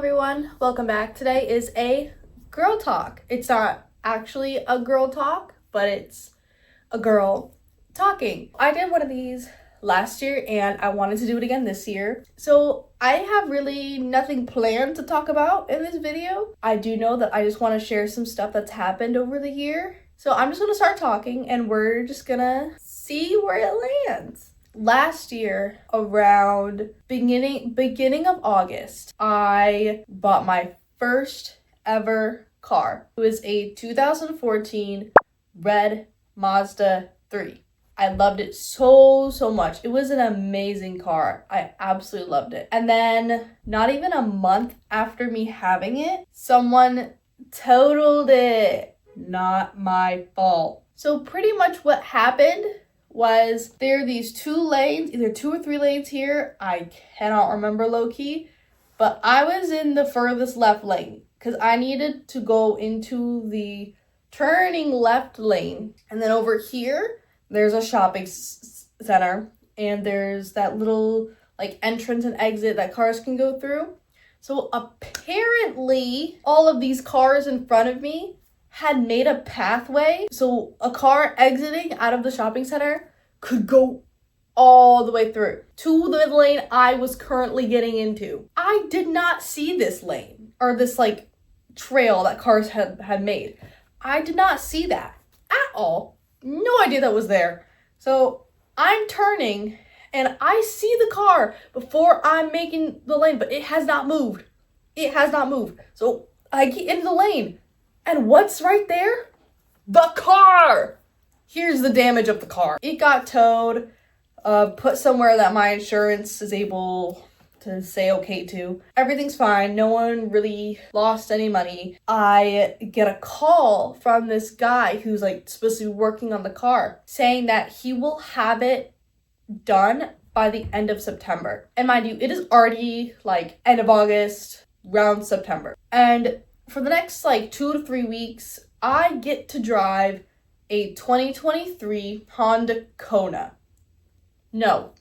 everyone, welcome back. Today is a girl talk. It's not actually a girl talk, but it's a girl talking. I did one of these last year and I wanted to do it again this year. So I have really nothing planned to talk about in this video. I do know that I just want to share some stuff that's happened over the year. So I'm just going to start talking and we're just gonna see where it lands. Last year, around beginning of August, I bought my first ever car. It was a 2014 red Mazda 3. I loved it so much. It was an amazing car. I absolutely loved it. And then not even a month after me having it, someone totaled it. Not my fault. So pretty much what happened was there are these two lanes, either 2 or 3 lanes here. I cannot remember low-key, but I was in the furthest left lane because I needed to go into the turning left lane. And then over here, there's a shopping center and there's that little like entrance and exit that cars can go through. So apparently all of these cars in front of me had made a pathway so a car exiting out of the shopping center could go all the way through to the lane I was currently getting into. I did not see this lane or this like trail that cars had made. I did not see that at all. No idea that was there. So I'm turning and I see the car before I'm making the lane, but it has not moved. It has not moved. So I get into the lane. And what's right there? The car! Here's the damage of the car. It got towed, put somewhere that my insurance is able to say okay to. Everything's fine. No one really lost any money. I get a call from this guy who's like supposed to be working on the car saying that he will have it done by the end of September. And mind you, it is already like end of August, around September. And for the next like 2 to 3 weeks, I get to drive a 2023 Honda Kona. No,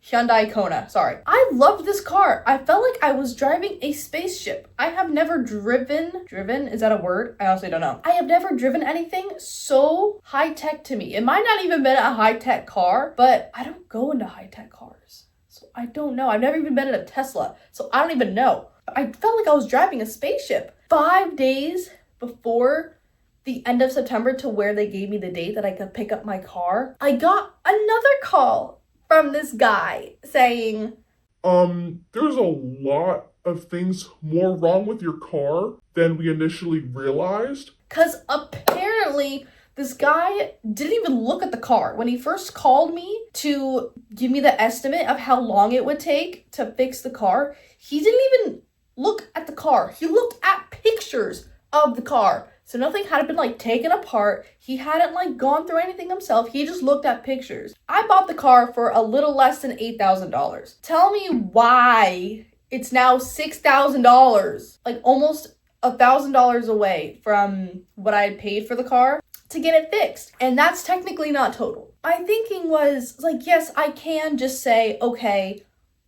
Hyundai Kona, sorry. I loved this car. I felt like I was driving a spaceship. I have never driven, is that a word? I honestly don't know. I have never driven anything so high-tech to me. It might not even been a high-tech car, but I don't go into high-tech cars. So I don't know. I've never even been in a Tesla, so I don't even know. I felt like I was driving a spaceship. 5 days before the end of September to where they gave me the date that I could pick up my car, I got another call from this guy saying, there's a lot of things more wrong with your car than we initially realized. Because apparently this guy didn't even look at the car. When he first called me to give me the estimate of how long it would take to fix the car, he didn't even look at the car. He looked at pictures of the car. So nothing had been like taken apart. He hadn't like gone through anything himself. He just looked at pictures. I bought the car for a little less than $8,000. Tell me why it's now $6,000, like almost $1,000 away from what I had paid for the car to get it fixed. And that's technically not total. My thinking was like, yes, I can just say, okay,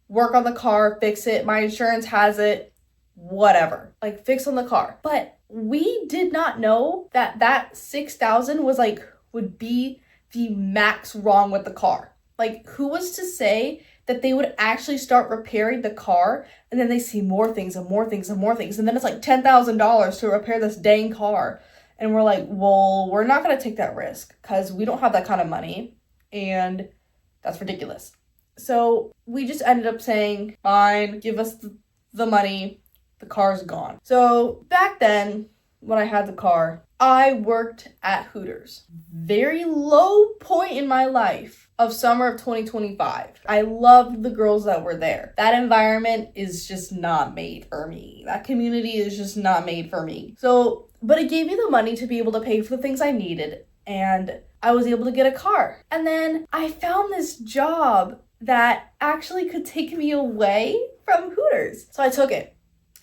work on the car, fix it. My insurance has it, whatever, like fix on the car. But we did not know that that $6,000 was like, would be the max wrong with the car. Like who was to say that they would actually start repairing the car and then they see more things and more things and more things. And then it's like $10,000 to repair this dang car. And we're like, well, we're not going to take that risk because we don't have that kind of money. And that's ridiculous. So we just ended up saying, fine, give us the money. The car's gone. So back then, when I had the car, I worked at Hooters. Very low point in my life of summer of 2025. I loved the girls that were there. That environment is just not made for me. That community is just not made for me. So, but it gave me the money to be able to pay for the things I needed. And I was able to get a car. And then I found this job that actually could take me away from Hooters. So I took it.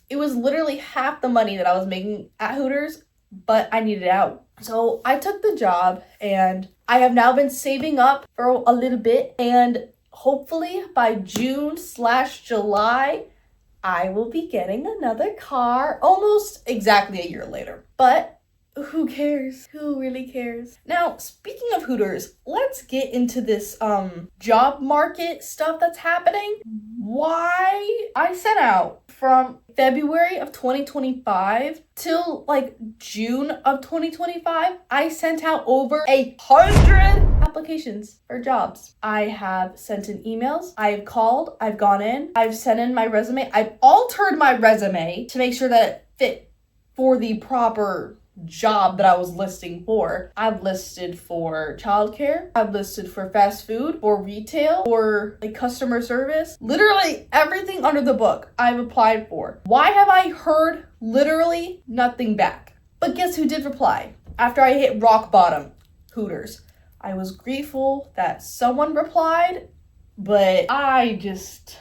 It was literally half the money that I was making at Hooters, but I needed out. So I took the job and I have now been saving up for a little bit, and hopefully by June/July, I will be getting another car almost exactly a year later. But who cares? Who really cares? Now, speaking of Hooters, let's get into this job market stuff that's happening. Why I sent out from February of 2025 till like June of 2025, I sent out over 100 applications for jobs. I have sent in emails, I've called, I've gone in, I've sent in my resume, I've altered my resume to make sure that it fit for the proper job that I was listing for. I've listed for childcare, I've listed for fast food, for retail, for like customer service, literally everything under the book I've applied for. Why have I heard literally nothing back? But guess who did reply? After I hit rock bottom, Hooters. I was grateful that someone replied, but I just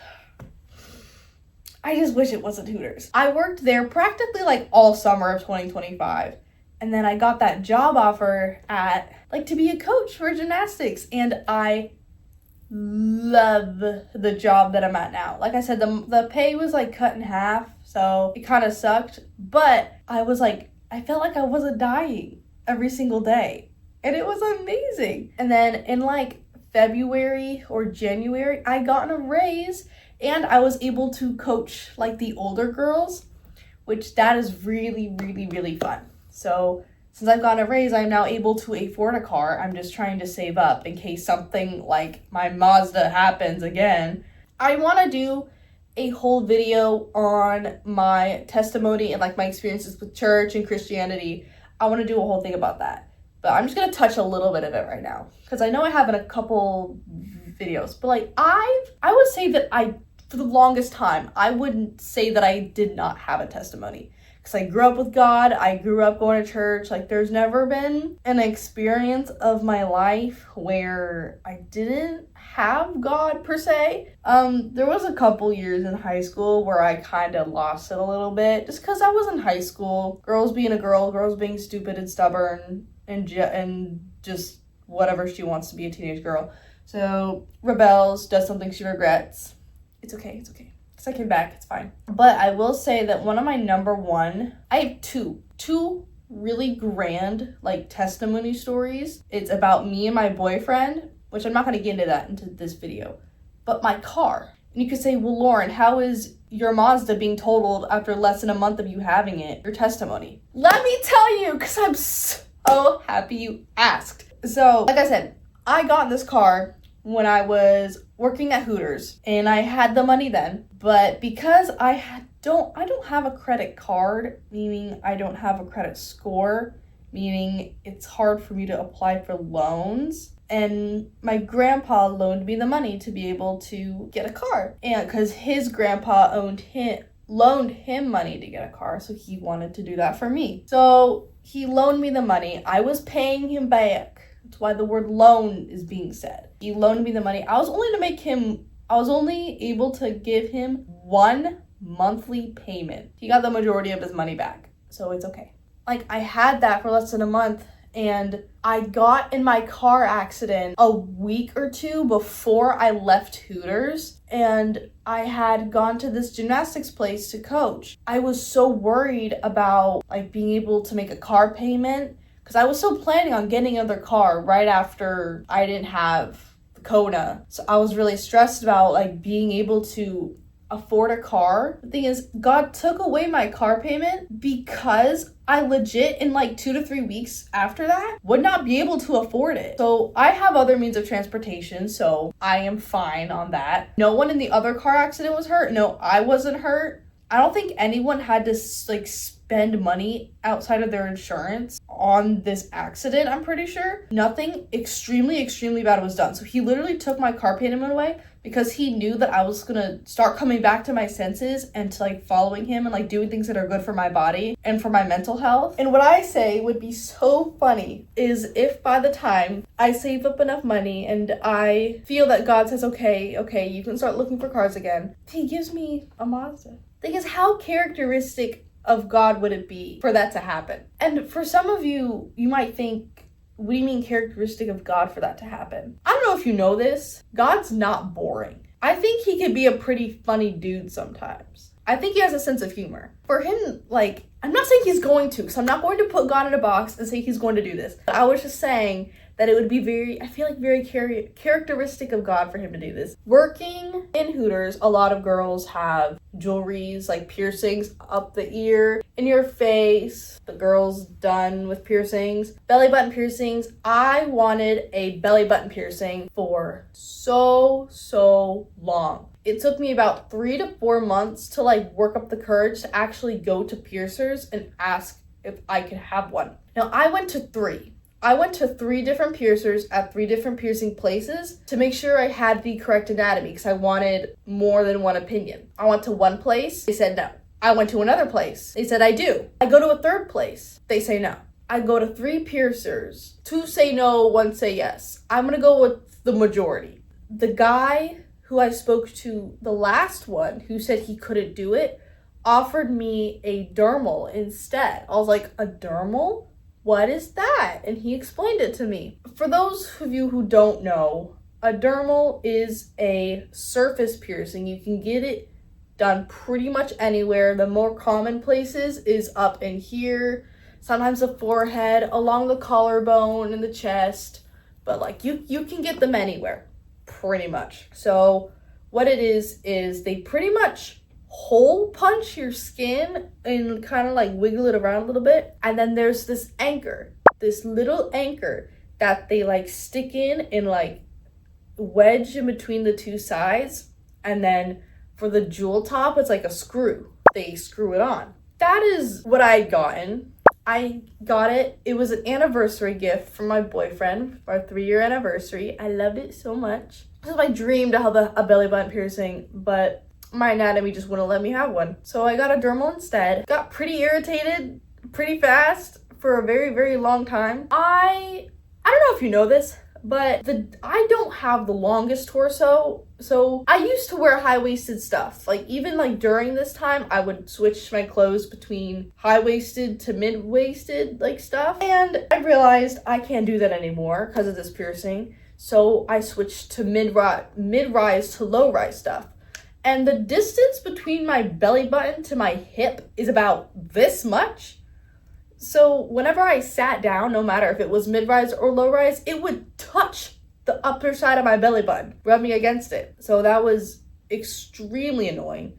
wish it wasn't Hooters. I worked there practically like all summer of 2025. And then I got that job offer at like to be a coach for gymnastics. And I love the job that I'm at now. Like I said, the pay was like cut in half. So it kind of sucked. But I felt like I wasn't dying every single day. And it was amazing. And then in like February or January, I got a raise. And I was able to coach like the older girls, which that is really, really, really fun. So since I've gotten a raise, I'm now able to afford a car. I'm just trying to save up in case something like my Mazda happens again. I want to do a whole video on my testimony and like my experiences with church and Christianity. I want to do a whole thing about that. But I'm just going to touch a little bit of it right now. Because I know I have in a couple videos. But like I would say that for the longest time, I wouldn't say that I did not have a testimony. Because I grew up with God, I grew up going to church. Like there's never been an experience of my life where I didn't have God per se. There was a couple years in high school where I kind of lost it a little bit. Just because I was in high school, girls being a girl, girls being stupid and stubborn and just whatever she wants to be a teenage girl. So rebels, does something she regrets. It's okay. Because I came back, it's fine. But I will say that one of my number one, I have two really grand like testimony stories. It's about me and my boyfriend, which I'm not going to get into this video, but my car. And you could say, well, Lauren, how is your Mazda being totaled after less than a month of you having it? Your testimony. Let me tell you, because I'm so happy you asked. So, like I said, I got in this car when I was working at Hooters, and I had the money then, but because I don't have a credit card, meaning I don't have a credit score, meaning it's hard for me to apply for loans, and my grandpa loaned me the money to be able to get a car, and because his grandpa loaned him money to get a car, so he wanted to do that for me. So he loaned me the money. I was paying him back. That's why the word loan is being said. He loaned me the money. I was only able to give him one monthly payment. He got the majority of his money back, so it's okay. Like, I had that for less than a month, and I got in my car accident a week or two before I left Hooters, and I had gone to this gymnastics place to coach. I was so worried about like being able to make a car payment, because I was still planning on getting another car right after I didn't have the Kona. So I was really stressed about like being able to afford a car. The thing is, God took away my car payment because I legit in like 2 to 3 weeks after that would not be able to afford it. So I have other means of transportation, so I am fine on that. No one in the other car accident was hurt. No, I wasn't hurt. I don't think anyone had to like spend money outside of their insurance on this accident, I'm pretty sure. Nothing extremely bad was done. So he literally took my car payment away because he knew that I was gonna start coming back to my senses and to like following him and like doing things that are good for my body and for my mental health. And what I say would be so funny is if by the time I save up enough money and I feel that God says, okay, you can start looking for cars again, he gives me a Mazda. Thing is, how characteristic of God would it be for that to happen? And for some of you, you might think, what do you mean characteristic of God for that to happen? I don't know if you know this. God's not boring. I think he could be a pretty funny dude sometimes. I think he has a sense of humor. For him, like, I'm not saying he's going to, so I'm not going to put God in a box and say he's going to do this. I was just saying that it would be I feel like very characteristic of God for him to do this. Working in Hooters, a lot of girls have jewelries, like piercings up the ear, in your face. The girls done with piercings. Belly button piercings. I wanted a belly button piercing for so long. It took me about 3 to 4 months to like work up the courage to actually go to piercers and ask if I could have one. Now, I went to 3 different piercers at 3 different piercing places to make sure I had the correct anatomy because I wanted more than one opinion. I went to one place, they said no. I went to another place, they said I do. I go to a third place, they say no. I go to 3 piercers, 2 say no, 1 say yes. I'm gonna go with the majority. The guy who I spoke to, the last one, who said he couldn't do it, offered me a dermal instead. I was like, a dermal? What is that? And he explained it to me. For those of you who don't know, a dermal is a surface piercing. You can get it done pretty much anywhere. The more common places is up in here, sometimes the forehead, along the collarbone, and the chest. But like you can get them anywhere, pretty much. So what it is they pretty much hole punch your skin and kind of like wiggle it around a little bit, and then there's this little anchor that they like stick in and like wedge in between the 2 sides, and then for the jewel top it's like a screw. They screw it on. That is what I'd gotten. I got it. It was an anniversary gift from my boyfriend for our 3-year anniversary. I loved it so much. This was my dream to have a belly button piercing, but my anatomy just wouldn't let me have one. So I got a dermal instead. Got pretty irritated pretty fast for a very long time. I don't know if you know this, but I don't have the longest torso. So I used to wear high-waisted stuff. Like even like during this time, I would switch my clothes between high-waisted to mid-waisted like stuff. And I realized I can't do that anymore because of this piercing. So I switched to mid-rise to low-rise stuff. And the distance between my belly button to my hip is about this much. So whenever I sat down, no matter if it was mid-rise or low-rise, it would touch the upper side of my belly button, rubbing against it. So that was extremely annoying.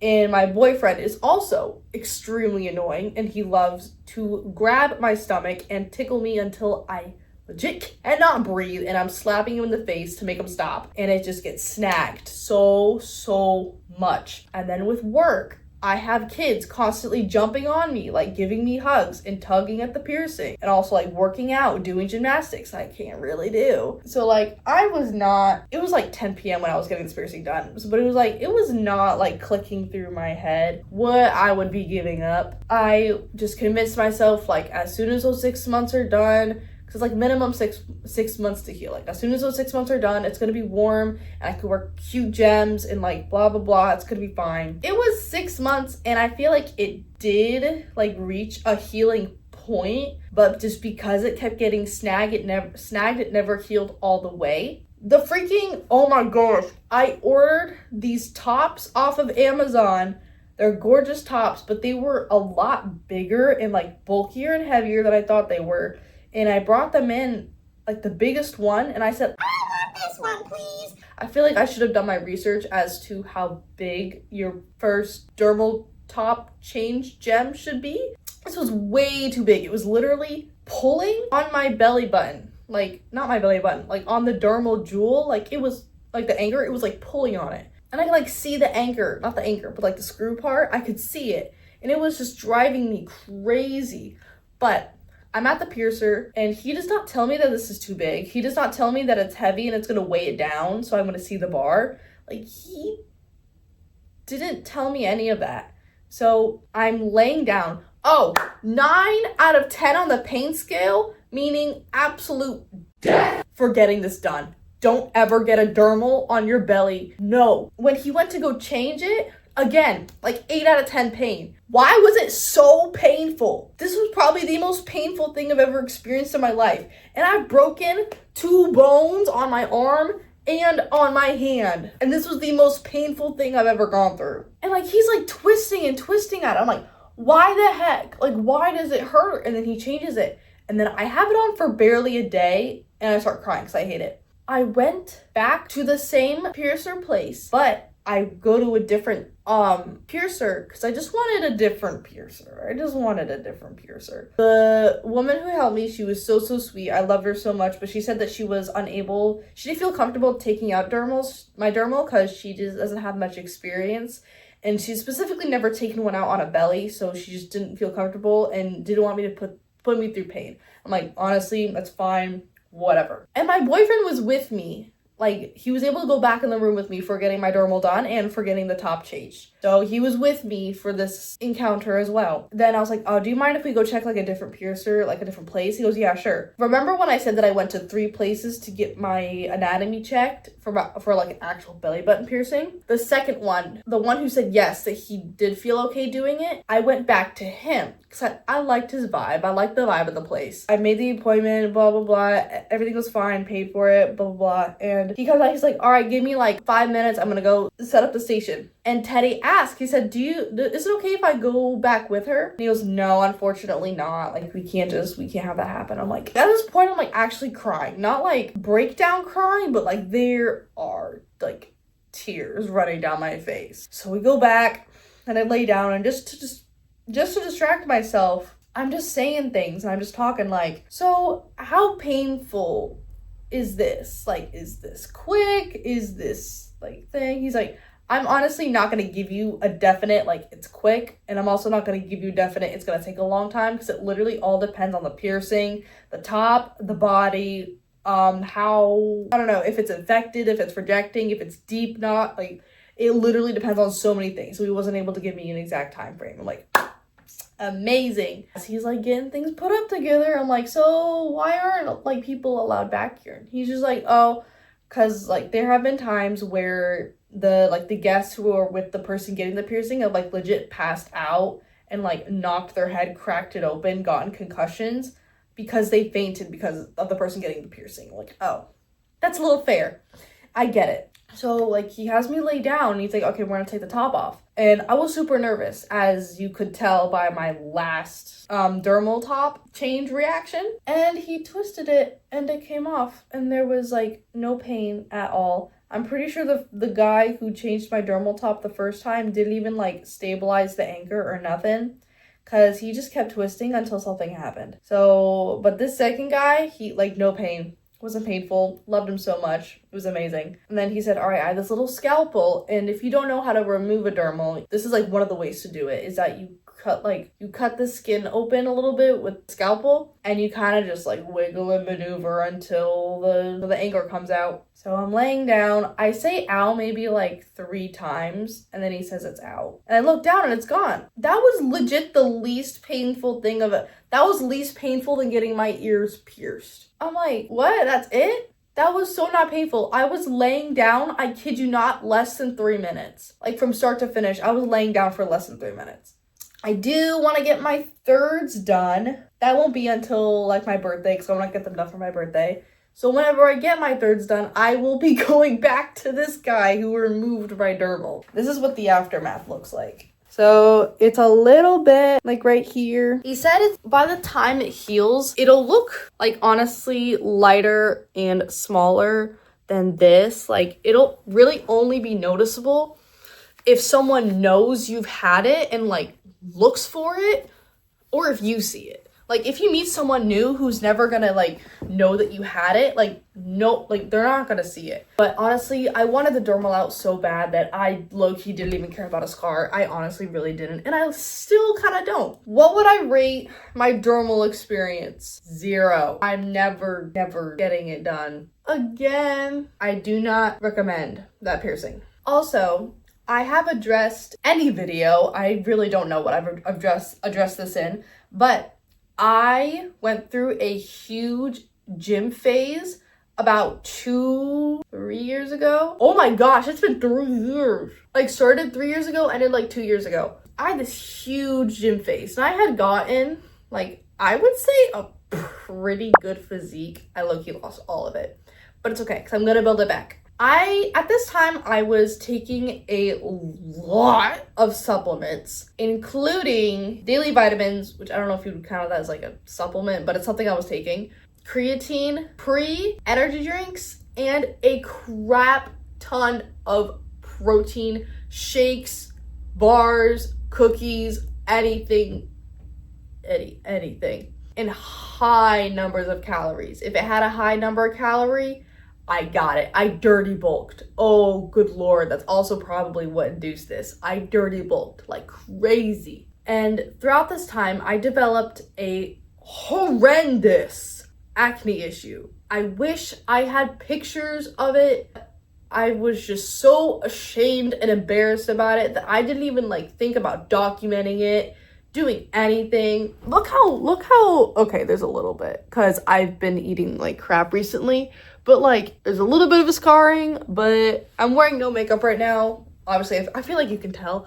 And my boyfriend is also extremely annoying, and he loves to grab my stomach and tickle me until I legit cannot breathe, and I'm slapping him in the face to make him stop, and it just gets snagged so much. And then with work, I have kids constantly jumping on me, like giving me hugs and tugging at the piercing, and also like working out, doing gymnastics I can't really do. So like it was like 10 p.m. when I was getting this piercing done, but it was not like clicking through my head what I would be giving up. I just convinced myself like as soon as those 6 months are done, because like minimum six months to heal. Like as soon as those 6 months are done, it's gonna be warm and I could wear cute gems and like blah blah blah. It's gonna be fine. It was 6 months, and I feel like it did like reach a healing point, but just because it kept getting snagged, it never healed all the way. The freaking, oh my gosh, I ordered these tops off of Amazon. They're gorgeous tops, but they were a lot bigger and like bulkier and heavier than I thought they were. And I brought them in, like the biggest one, and I said, I want this one, please. I feel like I should have done my research as to how big your first dermal top change gem should be. This was way too big. It was literally pulling on my belly button. Like, not my belly button, like on the dermal jewel. Like it was, like the anchor, it was like pulling on it. And I could like see the anchor, not the anchor, but like the screw part. I could see it. And it was just driving me crazy. But I'm at the piercer, and he does not tell me that this is too big. He does not tell me that it's heavy and it's going to weigh it down, so I'm going to see the bar. Like, he didn't tell me any of that. So I'm laying down. Oh, 9 out of 10 on the pain scale, meaning absolute death for getting this done. Don't ever get a dermal on your belly. No. When he went to go change it, again, like 8 out of 10 pain. Why was it so painful? This was probably the most painful thing I've ever experienced in my life. And I've broken 2 bones on my arm and on my hand. And this was the most painful thing I've ever gone through. And like, he's like twisting and twisting at it. I'm like, why the heck? Like, why does it hurt? And then he changes it. And then I have it on for barely a day and I start crying because I hate it. I went back to the same piercer place, but I go to a different piercer because I just wanted a different piercer. The woman who helped me, she was so sweet. I loved her so much, but she said that she didn't feel comfortable taking out my dermal because she just doesn't have much experience. And she specifically never taken one out on a belly, so she just didn't feel comfortable and didn't want me to put me through pain. I'm like, honestly, that's fine, whatever. And my boyfriend was with me. Like, he was able to go back in the room with me for getting my dermal done and for getting the top changed. So he was with me for this encounter as well. Then I was like, oh, do you mind if we go check like a different piercer, like a different place? He goes, yeah, sure. Remember when I said that I went to 3 places to get my anatomy checked for like an actual belly button piercing? The second one, the one who said yes, that he did feel okay doing it, I went back to him because I liked his vibe. I liked the vibe of the place. I made the appointment, blah, blah, blah. Everything was fine, paid for it, blah, blah, blah. And he comes out, he's like, all right, give me like 5 minutes. I'm going to go set up the station. And Teddy asked, he said, is it okay if I go back with her? And he goes, no, unfortunately not. Like, we can't have that happen. I'm like, at this point, I'm like actually crying. Not like breakdown crying, but like there are like tears running down my face. So we go back and I lay down and just to distract myself, I'm just saying things and I'm just talking like, so how painful is this? Like, is this quick? Is this like thing? He's like, I'm honestly not going to give you a definite, like, it's quick. And I'm also not going to give you definite, it's going to take a long time because it literally all depends on the piercing, the top, the body, how, I don't know, if it's infected, if it's projecting, if it's deep, not, like, it literally depends on so many things. So he wasn't able to give me an exact time frame. I'm like, amazing. He's like getting things put up together. I'm like, so why aren't like people allowed back here? And he's just like, oh, because like there have been times where the guests who are with the person getting the piercing have like legit passed out and like knocked their head, cracked it open, gotten concussions because they fainted because of the person getting the piercing. I'm like, oh, that's a little fair. I get it. So like he has me lay down and he's like, okay, we're gonna take the top off. And I was super nervous, as you could tell by my last dermal top change reaction. And he twisted it and it came off and there was like no pain at all. I'm pretty sure the guy who changed my dermal top the first time didn't even like stabilize the anchor or nothing, because he just kept twisting until something happened. So, but this second guy, he like no pain. Wasn't painful, loved him so much, it was amazing. And then he said, all right, I have this little scalpel, and if you don't know how to remove a dermal, this is like one of the ways to do it, is that you cut the skin open a little bit with the scalpel, and you kind of just like wiggle and maneuver until the anchor comes out. So I'm laying down, I say ow maybe like 3 times, and then he says it's out. And I look down and it's gone. That was legit the least painful thing of it. That was least painful than getting my ears pierced. I'm like, what? That's it? That was so not painful. I was laying down, I kid you not, less than 3 minutes. Like from start to finish, I was laying down for less than 3 minutes. I do want to get my thirds done. That won't be until like my birthday, because I want to get them done for my birthday. So whenever I get my thirds done, I will be going back to this guy who removed my dermal. This is what the aftermath looks like. So it's a little bit like right here. He said it's by the time it heals, it'll look like honestly lighter and smaller than this. Like it'll really only be noticeable if someone knows you've had it and like looks for it, or if you see it. Like if you meet someone new who's never gonna like know that you had it, like no, like they're not gonna see it. But honestly, I wanted the dermal out so bad that I low-key didn't even care about a scar. I honestly really didn't, and I still kind of don't. What would I rate my dermal experience? 0. I'm never getting it done again. I do not recommend that piercing. Also, I have addressed any video. I really don't know what I've addressed this in, but I went through a huge gym phase about 2-3 years ago. Oh my gosh, it's been 3 years. Like started 3 years ago, ended like 2 years ago. I had this huge gym phase and I had gotten like, I would say a pretty good physique. I low-key lost all of it, but it's okay because I'm gonna build it back. At this time, I was taking a lot of supplements, including daily vitamins, which I don't know if you would count that as like a supplement, but it's something I was taking, creatine, pre-energy drinks, and a crap ton of protein shakes, bars, cookies, anything, in high numbers of calories. If it had a high number of calorie, I got it. I dirty bulked. Oh, good Lord. That's also probably what induced this. I dirty bulked like crazy. And throughout this time, I developed a horrendous acne issue. I wish I had pictures of it. I was just so ashamed and embarrassed about it that I didn't even like think about documenting it, doing anything. Look how, okay, there's a little bit because I've been eating like crap recently, but like there's a little bit of a scarring, but I'm wearing no makeup right now. Obviously, I feel like you can tell.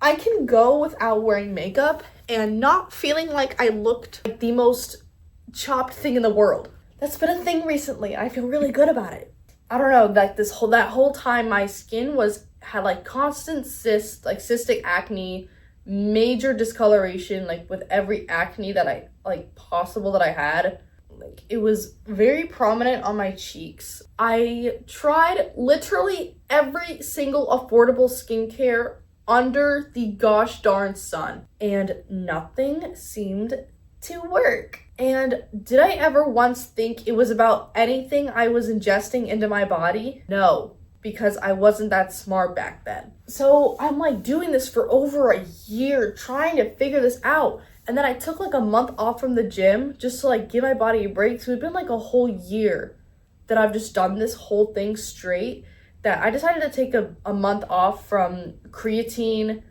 I can go without wearing makeup and not feeling like I looked like the most chopped thing in the world. That's been a thing recently. I feel really good about it. I don't know, like that whole time my skin had like constant cysts, like cystic acne, major discoloration, like with every acne that I like possible that I had. Like it was very prominent on my cheeks. I tried literally every single affordable skincare under the gosh darn sun, and nothing seemed to work. And did I ever once think it was about anything I was ingesting into my body? No, because I wasn't that smart back then. So I'm like doing this for over a year, trying to figure this out. And then I took like a month off from the gym just to like give my body a break. So it's been like a whole year that I've just done this whole thing straight, that I decided to take a month off from creatine.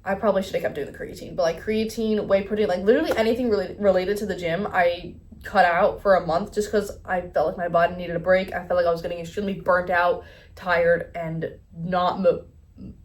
I probably should have kept doing the creatine, but like creatine, whey protein, like literally anything really related to the gym, I cut out for a month just because I felt like my body needed a break. I felt like I was getting extremely burnt out, tired, and not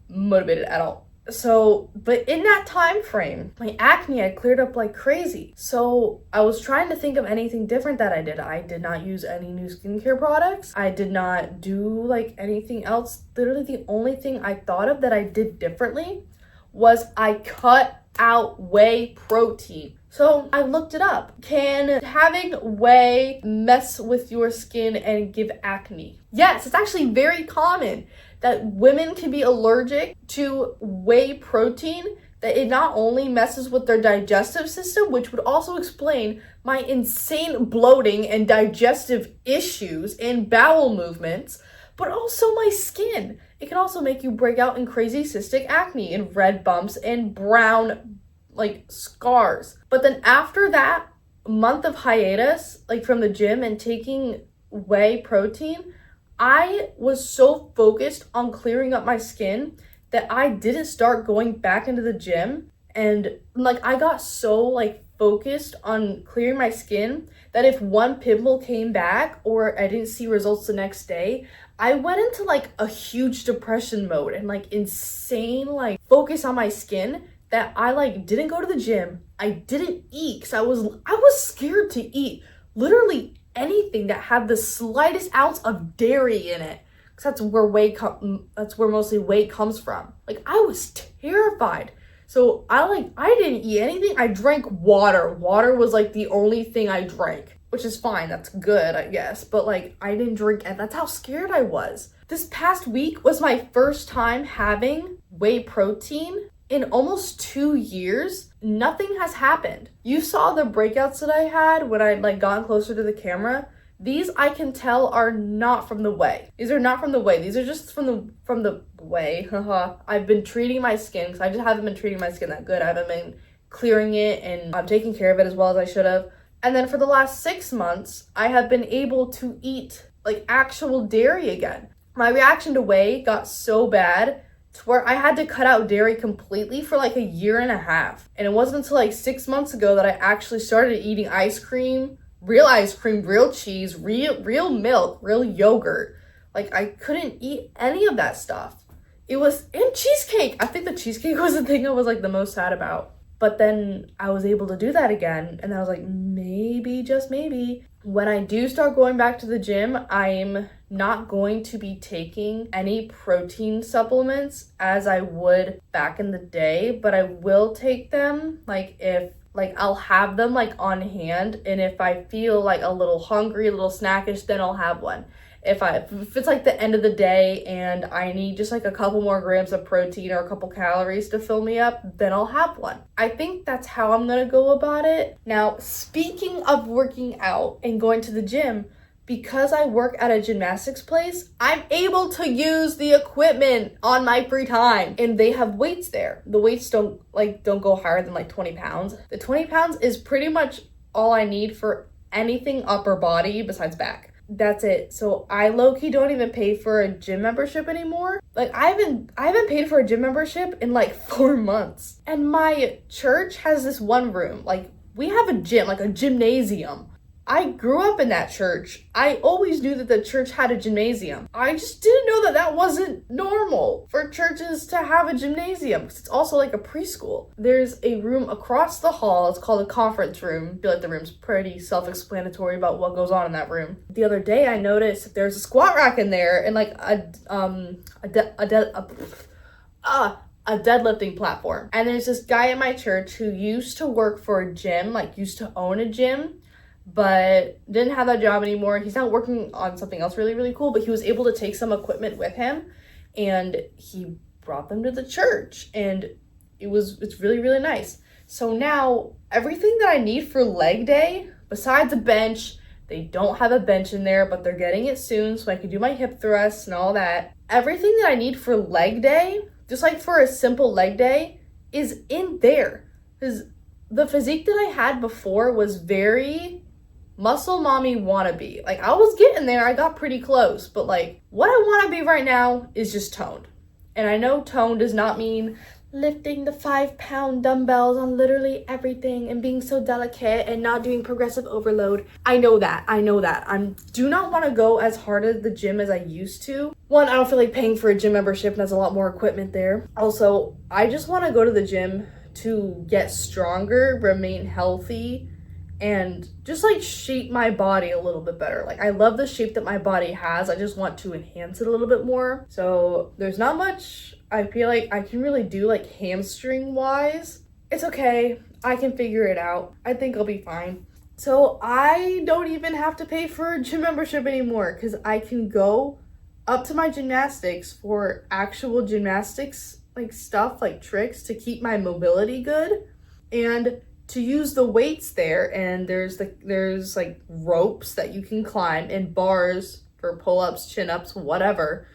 motivated at all. So, but in that time frame, my acne had cleared up like crazy. So I was trying to think of anything different that I did. I did not use any new skincare products. I did not do like anything else. Literally the only thing I thought of that I did differently was I cut out whey protein. So I looked it up. Can having whey mess with your skin and give acne? Yes, it's actually very common that women can be allergic to whey protein, that it not only messes with their digestive system, which would also explain my insane bloating and digestive issues and bowel movements, but also my skin. It can also make you break out in crazy cystic acne and red bumps and brown like scars. But then after that month of hiatus, like from the gym and taking whey protein, I was so focused on clearing up my skin that I didn't start going back into the gym. And like I got so like focused on clearing my skin that if one pimple came back or I didn't see results the next day, I went into like a huge depression mode and like insane like focus on my skin that I like didn't go to the gym. I didn't eat because I was scared to eat literally anything that had the slightest ounce of dairy in it, because that's where mostly whey comes from. Like I was terrified. So I didn't eat anything. I drank water. Water was like the only thing I drank, which is fine. That's good, I guess. But like I didn't drink, and that's how scared I was. This past week was my first time having whey protein in almost 2 years. Nothing has happened. You saw the breakouts that I had when I like got closer to the camera. These I can tell are not from the whey. These are not from the whey. These are just from the whey. I've been treating my skin because I just haven't been treating my skin that good. I haven't been clearing it, and I'm taking care of it as well as I should have. And then for the last 6 months, I have been able to eat like actual dairy again. My reaction to whey got so bad to where I had to cut out dairy completely for like a year and a half. And it wasn't until like 6 months ago that I actually started eating ice cream, real cheese, real milk, real yogurt. Like I couldn't eat any of that stuff. And cheesecake. I think the cheesecake was the thing I was like the most sad about. But then I was able to do that again, and I was like, maybe, just maybe, when I do start going back to the gym, I'm not going to be taking any protein supplements as I would back in the day, but I will take them I'll have them like on hand, and if I feel like a little hungry, a little snackish, then I'll have one. If it's like the end of the day and I need just like a couple more grams of protein or a couple calories to fill me up, then I'll have one. I think that's how I'm gonna go about it. Now, speaking of working out and going to the gym, because I work at a gymnastics place, I'm able to use the equipment on my free time, and they have weights there. The weights don't go higher than like 20 pounds. The 20 pounds is pretty much all I need for anything upper body besides back. That's it. So I low-key don't even pay for a gym membership anymore. Like I haven't paid for a gym membership in like 4 months. And my church has this one room. Like we have a gym, like a gymnasium. I grew up in that church. I always knew that the church had a gymnasium. I just didn't know that that wasn't normal for churches to have a gymnasium, because it's also like a preschool. There's a room across the hall. It's called a conference room. I feel like the room's pretty self-explanatory about what goes on in that room. The other day I noticed that there's a squat rack in there and like a deadlifting platform. And there's this guy in my church who used to work for a gym, like used to own a gym, but didn't have that job anymore. He's now working on something else really, really cool, but he was able to take some equipment with him and he brought them to the church, and it's really, really nice. So now everything that I need for leg day, besides a bench, they don't have a bench in there, but they're getting it soon so I can do my hip thrusts and all that. Everything that I need for leg day, just like for a simple leg day, is in there. Because the physique that I had before was very muscle mommy wannabe. Like I was getting there, I got pretty close, but like what I want to be right now is just toned. And I know toned does not mean lifting the 5-pound dumbbells on literally everything and being so delicate and not doing progressive overload. I know that. I do not want to go as hard at the gym as I used to. One, I don't feel like paying for a gym membership and there's a lot more equipment there. Also, I just want to go to the gym to get stronger, remain healthy, and just like shape my body a little bit better. Like I love the shape that my body has. I just want to enhance it a little bit more. So there's not much I feel like I can really do like hamstring wise. It's okay. I can figure it out. I think I'll be fine. So I don't even have to pay for a gym membership anymore, because I can go up to my gymnastics for actual gymnastics like stuff, like tricks to keep my mobility good, and to use the weights there. And there's like ropes that you can climb and bars for pull-ups, chin-ups, whatever.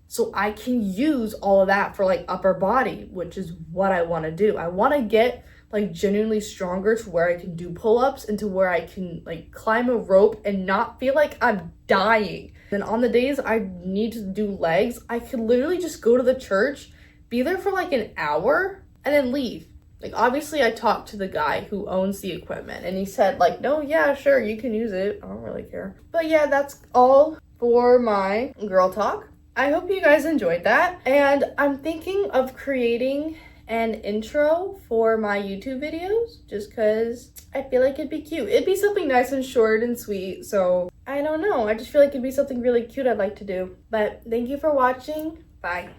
So I can use all of that for like upper body, which is what I want to do. I want to get like genuinely stronger to where I can do pull-ups and to where I can like climb a rope and not feel like I'm dying. Then on the days I need to do legs, I could literally just go to the church, be there for like an hour, and then leave. Like obviously I talked to the guy who owns the equipment and he said like, no, yeah, sure, you can use it. I don't really care. But yeah, that's all for my girl talk. I hope you guys enjoyed that. And I'm thinking of creating an intro for my YouTube videos just because I feel like it'd be cute. It'd be something nice and short and sweet. So I don't know. I just feel like it'd be something really cute I'd like to do. But thank you for watching. Bye.